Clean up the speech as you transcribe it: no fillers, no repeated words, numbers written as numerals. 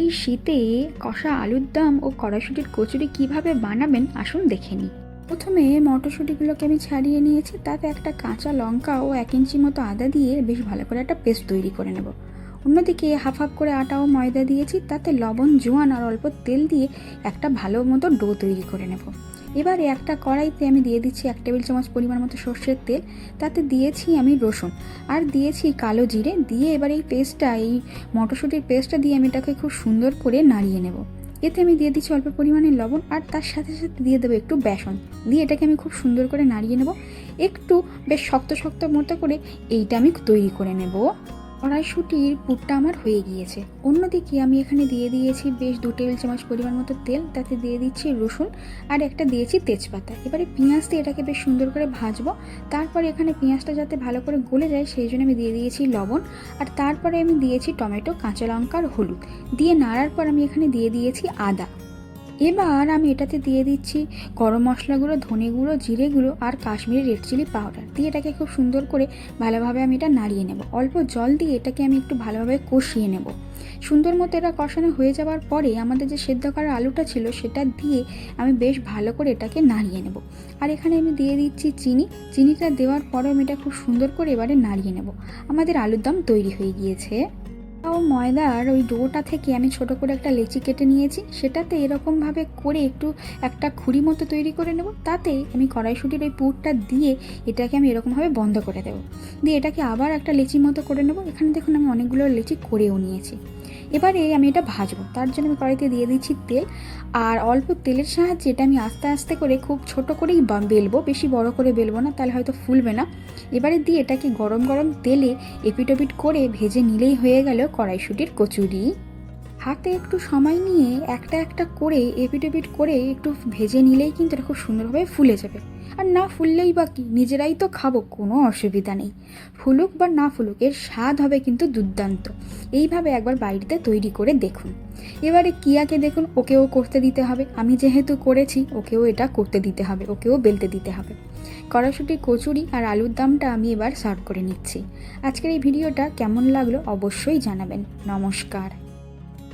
এই শীতে কষা আলুর দম ও কড়াইশুঁটির কচুরি কিভাবে বানাবেন আসুন দেখে নিই। প্রথমে মটরশুঁটিগুলোকে আমি ছাড়িয়ে নিয়েছি, তাতে একটা কাঁচা লঙ্কা ও 1 ইঞ্চি মতো আদা দিয়ে বেশ ভালো করে একটা পেস্ট তৈরি করে নেব। অন্যদিকে হাফ হাফ করে আটা ও ময়দা দিয়েছি, তাতে লবণ, জোয়ান আর অল্প তেল দিয়ে একটা ভালো মতো ডো তৈরি করে নেব। এবারে একটা কড়াইতে আমি দিয়ে দিচ্ছি 1 টেবিল চামচ পরিমাণ মতো সর্ষের তেল, তাতে দিয়েছি আমি রসুন আর দিয়েছি কালো জিরে দিয়ে এবার এই মটরশুঁটির পেস্টটা দিয়ে আমি এটাকে খুব সুন্দর করে নাড়িয়ে নেব। এতে আমি দিয়ে দিচ্ছি অল্প পরিমাণে লবণ আর তার সাথে সাথে দিয়ে দেবো একটু বেসন, দিয়ে এটাকে আমি খুব সুন্দর করে নাড়িয়ে নেব। একটু বেশ শক্ত শক্ত মতো করে এইটা আমি তৈরি করে নেব। কড়াইশুঁটির পুরটা আমার হয়ে গিয়েছে। অন্যদিকে আমি এখানে দিয়ে দিয়েছি বেশ 2 টেবিল চামচ পরিমাণ মতো তেল, তাতে দিয়ে দিচ্ছি রসুন আর একটা দিয়েছি তেজপাতা। এবারে পেঁয়াজ দিয়ে এটাকে বেশ সুন্দর করে ভাজবো। তারপরে এখানে পেঁয়াজটা যাতে ভালো করে গলে যায় সেই জন্য আমি দিয়ে দিয়েছি লবণ আর তারপরে আমি দিয়েছি টমেটো, কাঁচা লঙ্কা আর হলুদ দিয়ে নাড়ার পর আমি এখানে দিয়ে দিয়েছি আদা। এবার আমি এটাতে দিয়ে দিচ্ছি গরম মশলা গুঁড়ো, ধনে গুঁড়ো, জিরে গুঁড়ো আর কাশ্মীরি রেড চিলি পাউডার দিয়ে এটাকে খুব সুন্দর করে ভালোভাবে আমি এটা নাড়িয়ে নেব। অল্প জল দিয়ে এটাকে আমি একটু ভালোভাবে কষিয়ে নেব। সুন্দর মতো এটা কষানো হয়ে যাওয়ার পরে আমাদের যে সেদ্ধ করা আলুটা ছিল সেটা দিয়ে আমি বেশ ভালো করে এটাকে নাড়িয়ে নেব। আর এখানে আমি দিয়ে দিচ্ছি চিনিটা দেওয়ার পরে আমি এটা খুব সুন্দর করে এবারে নাড়িয়ে নেব। আমাদের আলুর দম তৈরি হয়ে গিয়েছে। ময়দার ওই ডোটা থেকে আমি ছোট করে একটা লেচি কেটে নিয়েছি, সেটাতে এরকমভাবে করে একটা খুঁড়ি মতো তৈরি করে নেব। তাতে আমি কড়াইশুঁটির ওই পুরটা দিয়ে এটাকে আমি এরকমভাবে বন্ধ করে দেবো। দিয়ে এটাকে আবার একটা লেচি মতো করে নেব। এখানে দেখুন আমি অনেকগুলো লেচি করেও নিয়েছি। এবারে আমি এটা ভাজবো, তার জন্য আমি কড়াইতে দিয়ে দিচ্ছি তেল আর অল্প তেলের সাহায্যে এটা আমি আস্তে আস্তে করে খুব ছোট করেই বেলবো, বেশি বড় করে বেলবো না, তাহলে হয়তো ফুলবে না। এবারে দিয়ে এটাকে গরম গরম তেলে এপিটোপিট করে ভেজে নিলেই হয়ে গেল কড়াইশুঁটির কচুরি। হাতে একটু সময় নিয়ে একটা একটা করে এপিটোপিট করে একটু ভেজে নিলেই কিন্তু এটা খুব সুন্দরভাবে ফুলে যাবে। আর না ফুললেই বা কি, নিজেরাই তো খাবো, কোনো অসুবিধা নেই। ফুলুক বা না ফুলুক, এর স্বাদ হবে কিন্তু দুর্দান্ত। এইভাবে একবার বাড়িতে তৈরি করে দেখুন। এবারে কিয়াকে দেখুন, ওকেও করতে দিতে হবে। আমি যেহেতু করেছি ওকেও এটা করতে দিতে হবে, ওকেও বেলতে দিতে হবে। কড়াইশুঁটির কচুরি আর আলুর দমটা আমি এবার সার্ভ করে নিচ্ছি। আজকের এই ভিডিওটা কেমন লাগলো অবশ্যই জানাবেন। নমস্কার।